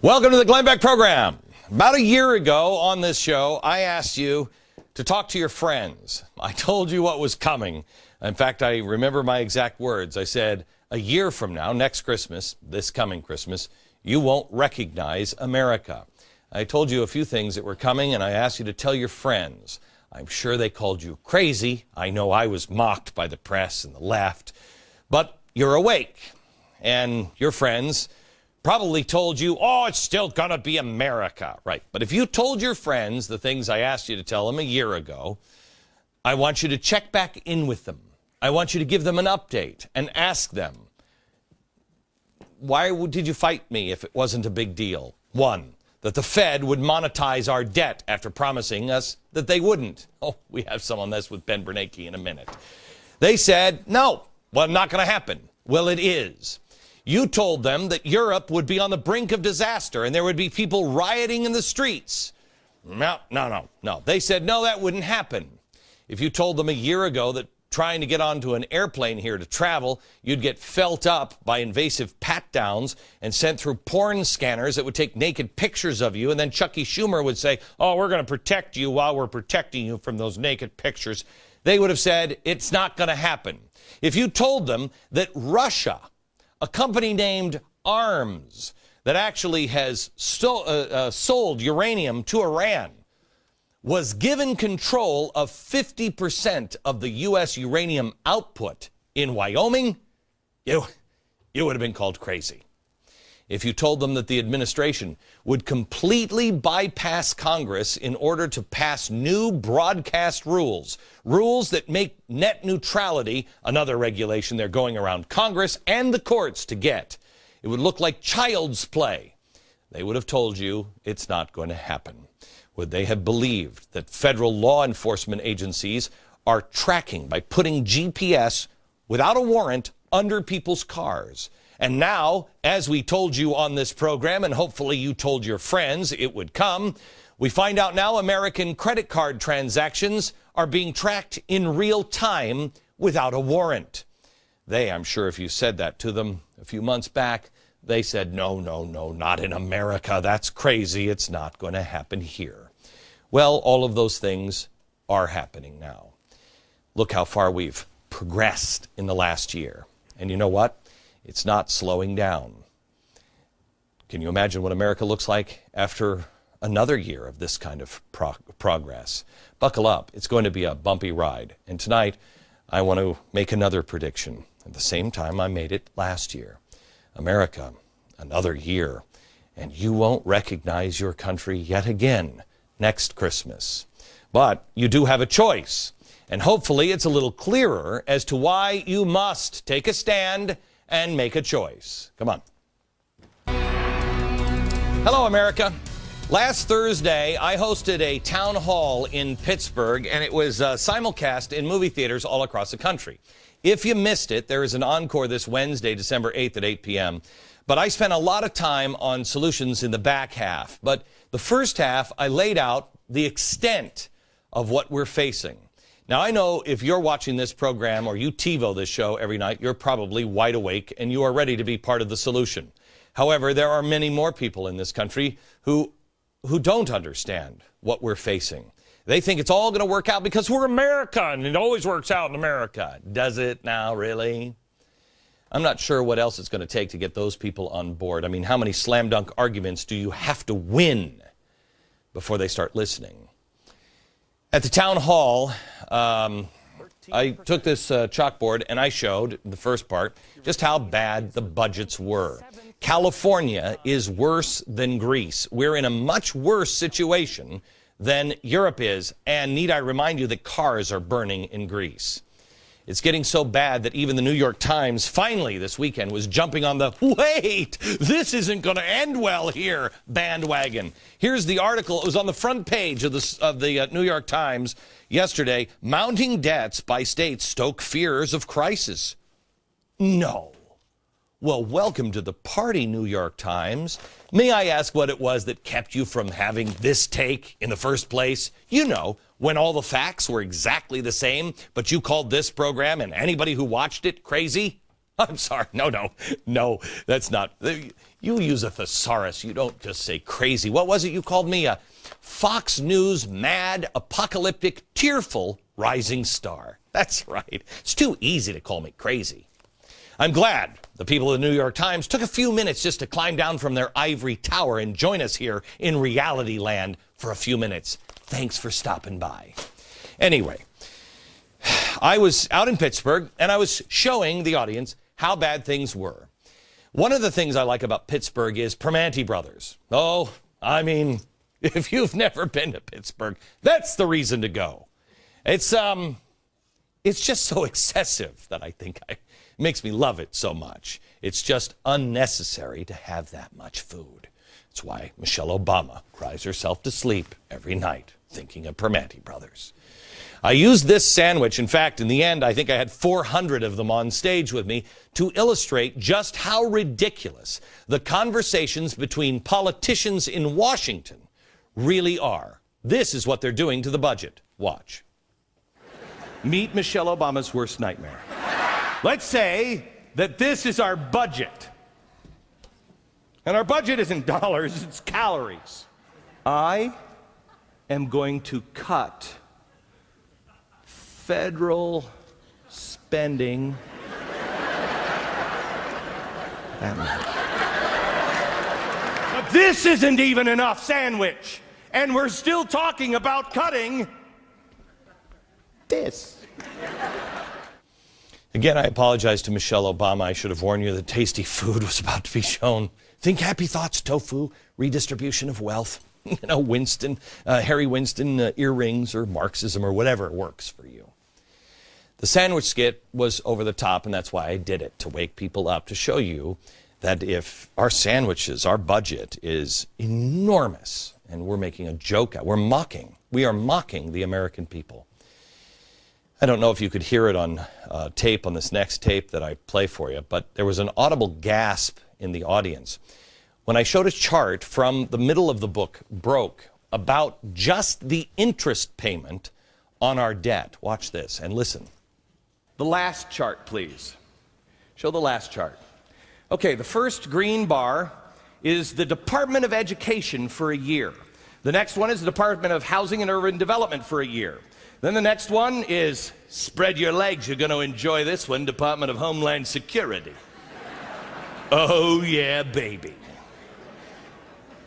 Welcome to the Glenn Beck program. About a year ago on this show, I asked you to talk to your friends. I told you what was coming. In fact, I remember my exact words. I said, a year from now, next Christmas, this coming Christmas, you won't recognize America. I told you a few things that were coming, and I asked you to tell your friends. I'm sure they called you crazy. I know I was mocked by the press and the left. But you're awake, and your friends probably told you, oh, it's still going to be America. Right. But if you told your friends the things I asked you to tell them a year ago, I want you to check back in with them. I want you to give them an update and ask them, why did you fight me if it wasn't a big deal? One, that the Fed would monetize our debt after promising us that they wouldn't. Oh, we have some on this with Ben Bernanke in a minute. They said, no, well, not going to happen. Well, it is. You told them that Europe would be on the brink of disaster and there would be people rioting in the streets. No. They said, no, that wouldn't happen. If you told them a year ago that trying to get onto an airplane here to travel, you'd get felt up by invasive pat-downs and sent through porn scanners that would take naked pictures of you, and then Chucky Schumer would say, oh, we're going to protect you while we're protecting you from those naked pictures, they would have said, it's not going to happen. If you told them that Russia, a company named Arms that actually has sold uranium to Iran, was given control of 50% of the U.S. uranium output in Wyoming, you would have been called crazy. If you told them that the administration would completely bypass Congress in order to pass new broadcast rules that make net neutrality, another regulation they're going around Congress and the courts to get, it would look like child's play. They would have told you it's not going to happen. Would they have believed that federal law enforcement agencies are tracking by putting GPS without a warrant under people's cars? And now, as we told you on this program, and hopefully you told your friends it would come, we find out now American credit card transactions are being tracked in real time without a warrant. I'm sure if you said that to them a few months back, they said, no, not in America. That's crazy. It's not going to happen here. Well, all of those things are happening now. Look how far we've progressed in the last year. And you know what? It's not slowing down. Can you imagine what America looks like after another year of this kind of progress? Buckle up. It's going to be a bumpy ride. And tonight, I want to make another prediction. At the same time I made it last year. America, another year, and you won't recognize your country yet again next Christmas. But you do have a choice, and hopefully it's a little clearer as to why you must take a stand and make a choice. Come on. Hello, America. Last Thursday, I hosted a town hall in Pittsburgh, and it was simulcast in movie theaters all across the country. If you missed it, there is an encore this Wednesday, December 8th at 8 p.m. But I spent a lot of time on solutions in the back half. But the first half, I laid out the extent of what we're facing. Now, I know if you're watching this program or you TiVo this show every night, you're probably wide awake and you are ready to be part of the solution. However, there are many more people in this country who don't understand what we're facing. They think it's all going to work out because we're America and it always works out in America. Does it now, really? I'm not sure what else it's going to take to get those people on board. I mean, how many slam dunk arguments do you have to win before they start listening? At the town hall, I took this chalkboard and I showed, in the first part, just how bad the budgets were. California is worse than Greece. We're in a much worse situation than Europe is. And need I remind you that cars are burning in Greece. It's getting so bad that even the New York Times finally this weekend was jumping on the, wait, this isn't going to end well here, bandwagon. Here's the article. It was on the front page of the New York Times yesterday. Mounting debts by states stoke fears of crisis. No. Well, welcome to the party, New York Times. May I ask what it was that kept you from having this take in the first place? You know, when all the facts were exactly the same, but you called this program and anybody who watched it crazy? I'm sorry. No, that's not. You use a thesaurus. You don't just say crazy. What was it you called me? A Fox News mad, apocalyptic, tearful rising star. That's right. It's too easy to call me crazy. I'm glad the people of the New York Times took a few minutes just to climb down from their ivory tower and join us here in reality land for a few minutes. Thanks for stopping by. Anyway, I was out in Pittsburgh and I was showing the audience how bad things were. One of the things I like about Pittsburgh is Primanti Brothers. Oh, I mean, if you've never been to Pittsburgh, that's the reason to go. It's just so excessive that I think it makes me love it so much. It's just unnecessary to have that much food. That's why Michelle Obama cries herself to sleep every night thinking of Primanti Brothers. I used this sandwich. In fact, in the end, I think I had 400 of them on stage with me to illustrate just how ridiculous the conversations between politicians in Washington really are. This is what they're doing to the budget. Watch. Meet Michelle Obama's worst nightmare. Let's say that this is our budget. And our budget isn't dollars, it's calories. I am going to cut federal spending that much. But this isn't even enough sandwich. And we're still talking about cutting this. Again, I apologize to Michelle Obama. I should have warned you that tasty food was about to be shown. Think happy thoughts, tofu, redistribution of wealth. You know, Winston, Harry Winston, earrings, or Marxism, or whatever works for you. The sandwich skit was over the top, and that's why I did it, to wake people up, to show you that if our sandwiches, our budget is enormous, and we're making a joke out, we are mocking the American people. I don't know if you could hear it on tape, on this next tape that I play for you, but there was an audible gasp in the audience when I showed a chart from the middle of the book, Broke, about just the interest payment on our debt. Watch this and listen. The last chart, please. Show the last chart. Okay, the first green bar is the Department of Education for a year. The next one is the Department of Housing and Urban Development for a year. Then the next one is, spread your legs, you're going to enjoy this one, Department of Homeland Security. Oh yeah, baby.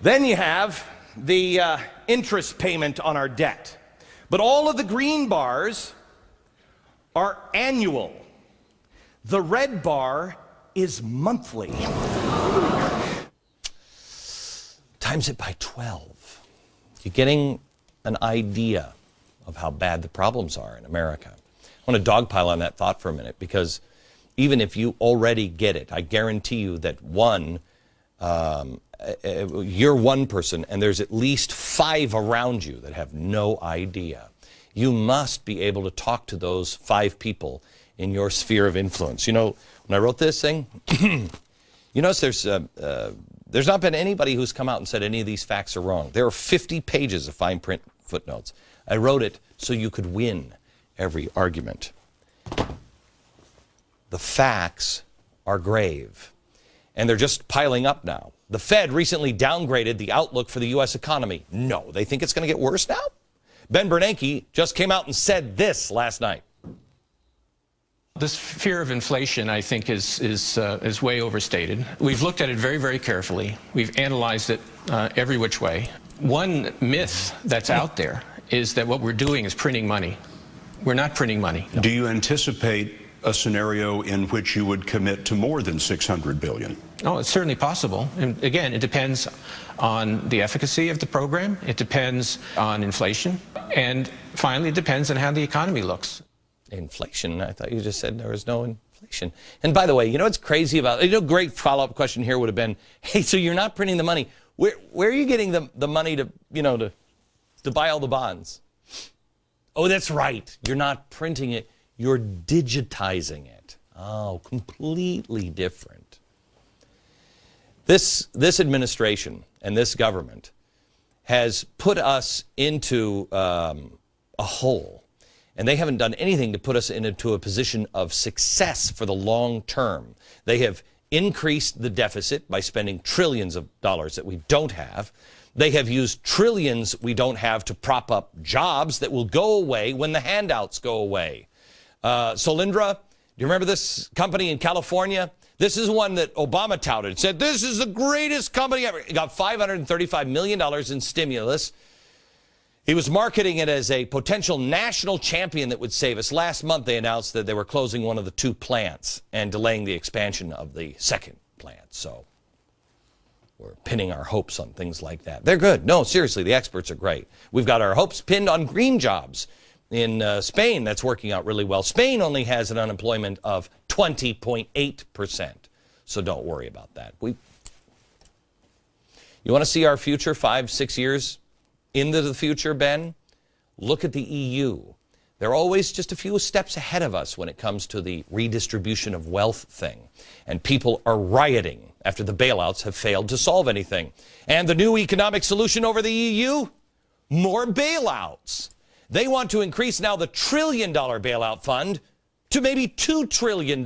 Then you have the interest payment on our debt. But all of the green bars are annual. The red bar is monthly. Times it by 12. You're getting an idea of how bad the problems are in America. I want to dogpile on that thought for a minute, because even if you already get it, I guarantee you that you're one person and there's at least 5 around you that have no idea. You must be able to talk to those 5 people in your sphere of influence. You know, when I wrote this thing, you notice there's not been anybody who's come out and said any of these facts are wrong. There are 50 pages of fine print footnotes. I wrote it so you could win every argument. The facts are grave, and they're just piling up now. The Fed recently downgraded the outlook for the U.S. economy. No, they think it's going to get worse now? Ben Bernanke just came out and said this last night. This fear of inflation, I think, is way overstated. We've looked at it very, very carefully. We've analyzed it every which way. One myth that's out there is that what we're doing is printing money. We're not printing money. No. Do you anticipate a scenario in which you would commit to more than $600 billion? Oh, it's certainly possible. And again, it depends on the efficacy of the program. It depends on inflation. And finally, it depends on how the economy looks. Inflation? I thought you just said there was no inflation. And by the way, you know what's crazy about it? You know, great follow-up question here would have been, hey, so you're not printing the money. Where are you getting the money to, you know, to buy all the bonds? Oh, that's right. You're not printing it. You're digitizing it. Oh, completely different. This administration and this government has put us into a hole. And they haven't done anything to put us into a position of success for the long term. They have increased the deficit by spending trillions of dollars that we don't have. They have used trillions we don't have to prop up jobs that will go away when the handouts go away. Solyndra, do you remember this company in California? This is one that Obama touted. Said, this is the greatest company ever. It got $535 million in stimulus. He was marketing it as a potential national champion that would save us. Last month, they announced that they were closing one of the 2 plants and delaying the expansion of the second plant. So we're pinning our hopes on things like that. They're good. No, seriously, the experts are great. We've got our hopes pinned on green jobs. In Spain, that's working out really well. Spain only has an unemployment of 20.8%. So don't worry about that. You want to see our future 5-6 years into the future, Ben? Look at the EU. They're always just a few steps ahead of us when it comes to the redistribution of wealth thing. And people are rioting after the bailouts have failed to solve anything. And the new economic solution over the EU? More bailouts. They want to increase now the $1 trillion bailout fund to maybe $2 trillion.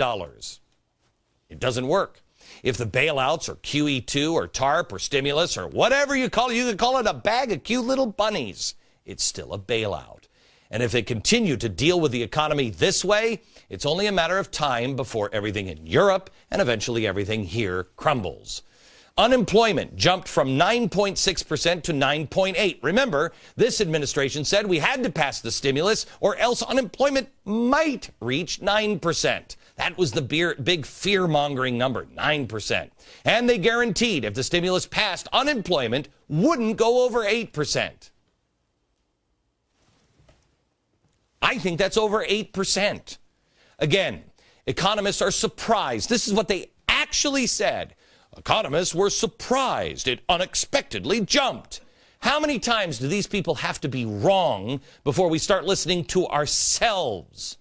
It doesn't work. If the bailouts are QE2 or TARP or stimulus or whatever you call it, you could call it a bag of cute little bunnies. It's still a bailout. And if they continue to deal with the economy this way, it's only a matter of time before everything in Europe and eventually everything here crumbles. Unemployment jumped from 9.6% to 9.8%. Remember, this administration said we had to pass the stimulus or else unemployment might reach 9%. That was the big fear-mongering number, 9%. And they guaranteed if the stimulus passed, unemployment wouldn't go over 8%. I think that's over 8%. Again, economists are surprised. This is what they actually said. Economists were surprised. It unexpectedly jumped. How many times do these people have to be wrong before we start listening to ourselves?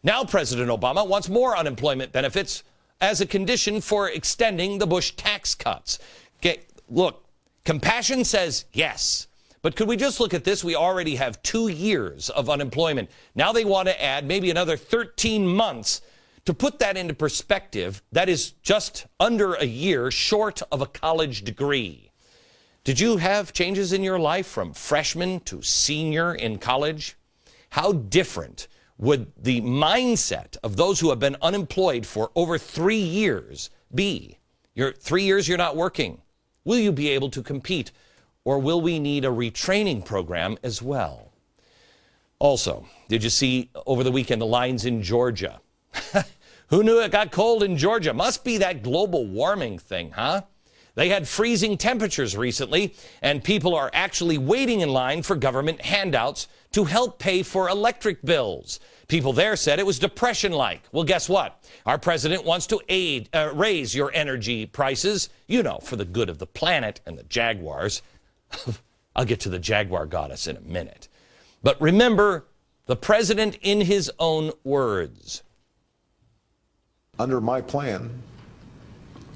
Now President Obama wants more unemployment benefits as a condition for extending the Bush tax cuts. Okay, look, compassion says yes. But could we just look at this? We already have 2 years of unemployment. Now they want to add maybe another 13 months. To put that into perspective, that is just under a year short of a college degree. Did you have changes in your life from freshman to senior in college? How different would the mindset of those who have been unemployed for over 3 years be? 3 years you're not working. Will you be able to compete? Or will we need a retraining program as well? Also, did you see over the weekend the lines in Georgia? Who knew it got cold in Georgia? Must be that global warming thing, huh? They had freezing temperatures recently, and people are actually waiting in line for government handouts to help pay for electric bills. People there said it was depression-like. Well, guess what? Our president wants to raise your energy prices, for the good of the planet and the Jaguars. I'll get to the Jaguar goddess in a minute. But remember, the president in his own words. Under my plan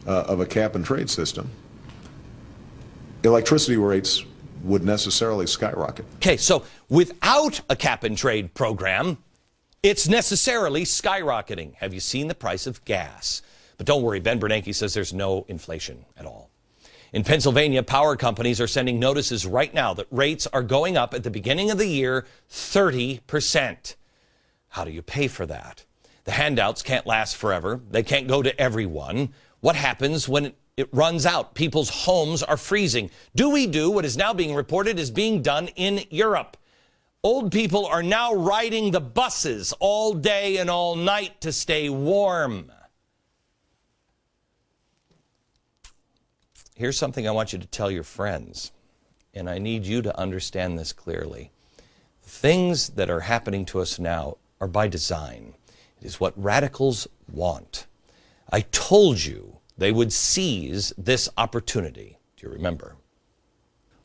of a cap-and-trade system, electricity rates would necessarily skyrocket. Okay, so without a cap-and-trade program, it's necessarily skyrocketing. Have you seen the price of gas? But don't worry, Ben Bernanke says there's no inflation at all. In Pennsylvania, power companies are sending notices right now that rates are going up at the beginning of the year 30%. How do you pay for that? The handouts can't last forever. They can't go to everyone. What happens when it runs out? People's homes are freezing. Do we do what is now being reported is being done in Europe? Old people are now riding the buses all day and all night to stay warm. Here's something I want you to tell your friends, and I need you to understand this clearly. The things that are happening to us now are by design. It is what radicals want. I told you they would seize this opportunity. Do you remember?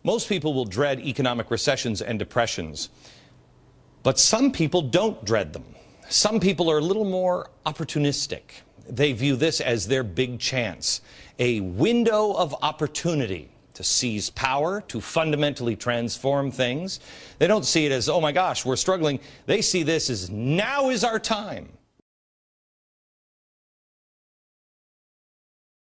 Most people will dread economic recessions and depressions, but some people don't dread them. Some people are a little more opportunistic. They view this as their big chance, a window of opportunity to seize power, to fundamentally transform things. They don't see it as, oh my gosh, we're struggling. They see this as now is our time.